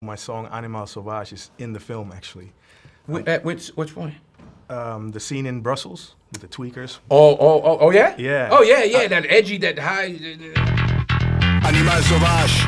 My song Animal Sauvage is in the film, actually. At which point? The scene in Brussels with the tweakers. Oh, yeah? Yeah. Oh, yeah, that edgy, that high. Animal Sauvage.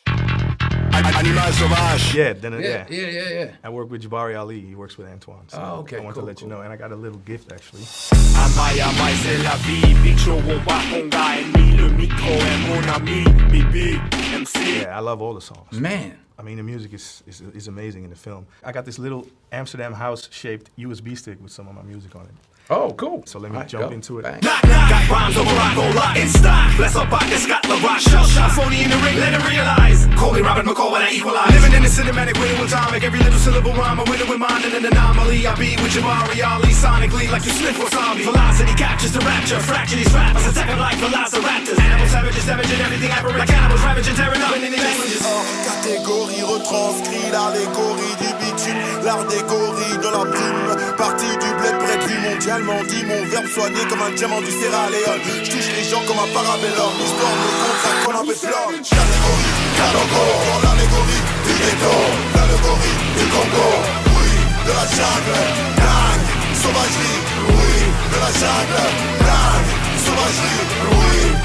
Animal Sauvage. Yeah. I work with Jabari Ali. He works with Antoine. So okay, I want to let you know. And I got a little gift, actually. Amai, c'est la vie. Pitcho and Pharoahe le micro est mon ami. Bibi, MC. Yeah, I love all the songs. Man. I mean, the music is amazing in the film. I got this little Amsterdam house-shaped USB stick with some of my music on it. Oh, cool. So let me jump into it. Got rhymes over rock, go lot in stock. Bless up pockets, got the rock shell shot. Phony in the ring, let it realize. Coley, Robert McCall, when I equalize. Living in the cinematic winning with time, make every little syllable rhyme. I win it with mine and an anomaly. I be with Jabari Ali sonically, like you sniff wasabi. Velocity captures the rapture, fracture these rappers, attack them like velociraptors. Animal savages, damaging everything aberrant. Like cannibals, ravaging, tearing up in any languages. Catégorie retranscrit l'allégorie du bitume, l'art des gorilles de la plume. Parti du bled près du mondialement dit, mon verbe soigné comme un diamant du Sierra Leone. J'touche les gens comme un parabellum, l'histoire me contracte comme un péplum. Catégorie, Kalogo, dans l'allégorie du ghetto, l'allégorie du Congo, oui, de la jungle, gang, sauvagerie, oui, de la jungle, gang, sauvagerie, oui.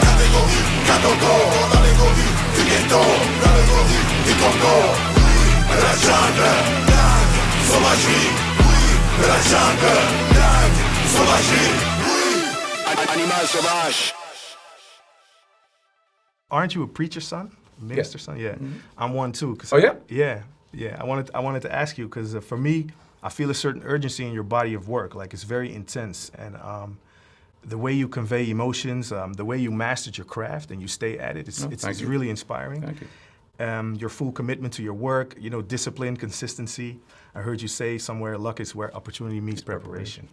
Catégorie, Kalogo, dans l'allégorie du ghetto, l'allégorie du Congo, oui, de la jungle, gang, sauvagerie, oui, de la jungle, gang, sauvagerie, oui. Animal Sauvage. Aren't you a preacher's son? Minister's son? Yeah. Mm-hmm. I'm one too. Oh, yeah? Yeah. I wanted to ask you, because for me, I feel a certain urgency in your body of work. Like, it's very intense. And the way you convey emotions, the way you mastered your craft and you stay at it, it's really inspiring. Thank you. Your full commitment to your work, discipline, consistency. I heard you say somewhere, luck is where opportunity meets preparation.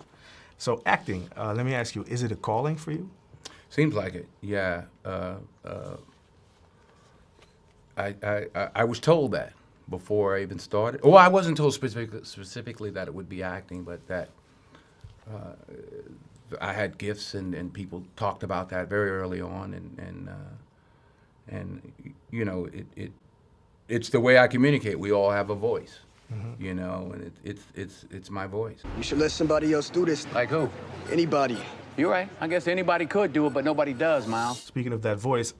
So acting, let me ask you, is it a calling for you? Seems like it, yeah. I was told that before I even started. Well, I wasn't told specifically that it would be acting, but that I had gifts, and people talked about that very early on, and it's the way I communicate. We all have a voice, and it's my voice. You should let somebody else do this. Like who? Anybody. You're right. I guess anybody could do it, but nobody does, Miles. Speaking of that voice,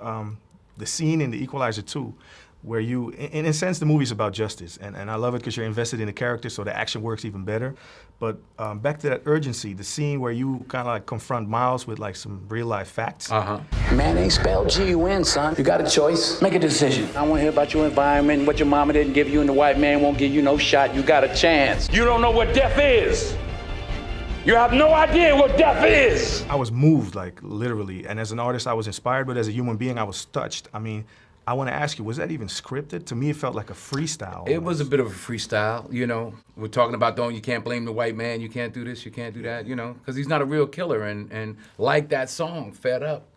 the scene in the Equalizer 2, where you, in a sense, the movie's about justice, and I love it because you're invested in the character, so the action works even better. But back to that urgency, the scene where you kind of like confront Miles with like some real life facts. Man ain't spelled G-U-N, son. You got a choice. Make a decision. I want to hear about your environment, what your mama didn't give you, and the white man won't give you no shot. You got a chance. You don't know what death is. You have no idea what death is. I was moved, like literally, and as an artist, I was inspired, but as a human being, I was touched. I mean, I want to ask you, was that even scripted? To me, it felt like a freestyle. Almost. It was a bit of a freestyle, We're talking about, you can't blame the white man, you can't do this, you can't do that, because he's not a real killer, and like that song, Fed Up,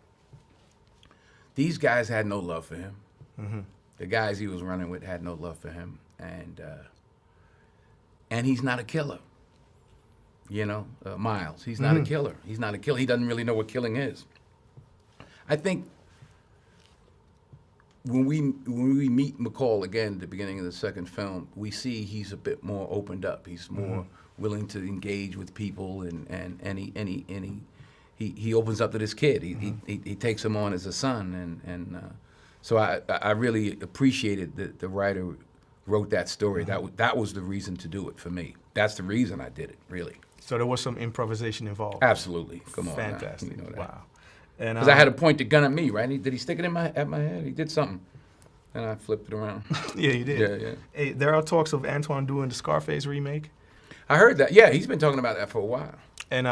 these guys had no love for him. Mm-hmm. The guys he was running with had no love for him, and he's not a killer. Miles, he's not a killer. He's not a killer. He doesn't really know what killing is. I think when we meet McCall again at the beginning of the second film, we see he's a bit more opened up. He's more willing to engage with people, and he opens up to this kid. He takes him on as a son, and so I really appreciated that the writer wrote that story. That was the reason to do it for me. That's the reason I did it, really. So there was some improvisation involved. Absolutely. Come on. Fantastic. You know that. Wow. Because I had a point the gun at me, right? Did he stick it at my head? He did something. And I flipped it around. Yeah, you did. Yeah. Hey, there are talks of Antoine doing the Scarface remake. I heard that. Yeah, he's been talking about that for a while. And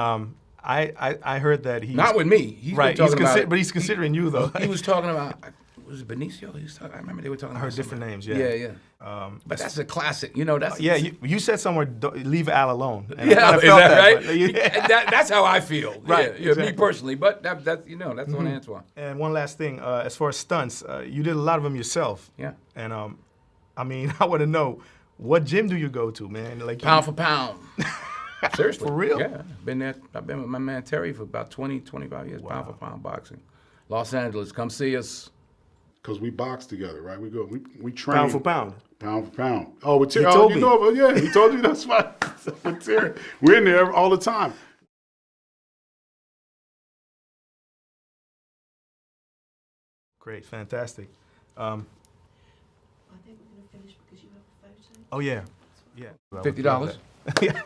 I heard that he's... Not with me. He's been talking about... But he's considering you, though. He was talking about... Was it Benicio? I remember they were talking about... I heard different names, yeah. Yeah. But that's a classic, that's... Yeah, you said somewhere, leave Al alone. And yeah, I is felt that right? But, yeah. That's how I feel. Right, Yeah, exactly. me personally. But that's on Antoine. And one last thing, as far as stunts, you did a lot of them yourself. Yeah. And I mean, I want to know, what gym do you go to, man? Like Pound for pound. Seriously. For real? Yeah. Been there. I've been with my man Terry for about 20, 25 years. Pound for pound boxing. Los Angeles, come see us. Because we box together, right? We go, we train. pound for pound. Pound for pound. Oh, with Terry. He told You me. know, yeah, he told you that's fine. With Terry. We're in there all the time. Great, fantastic. I think we're going to finish because you have a photo. Oh yeah, yeah. $50. Yeah.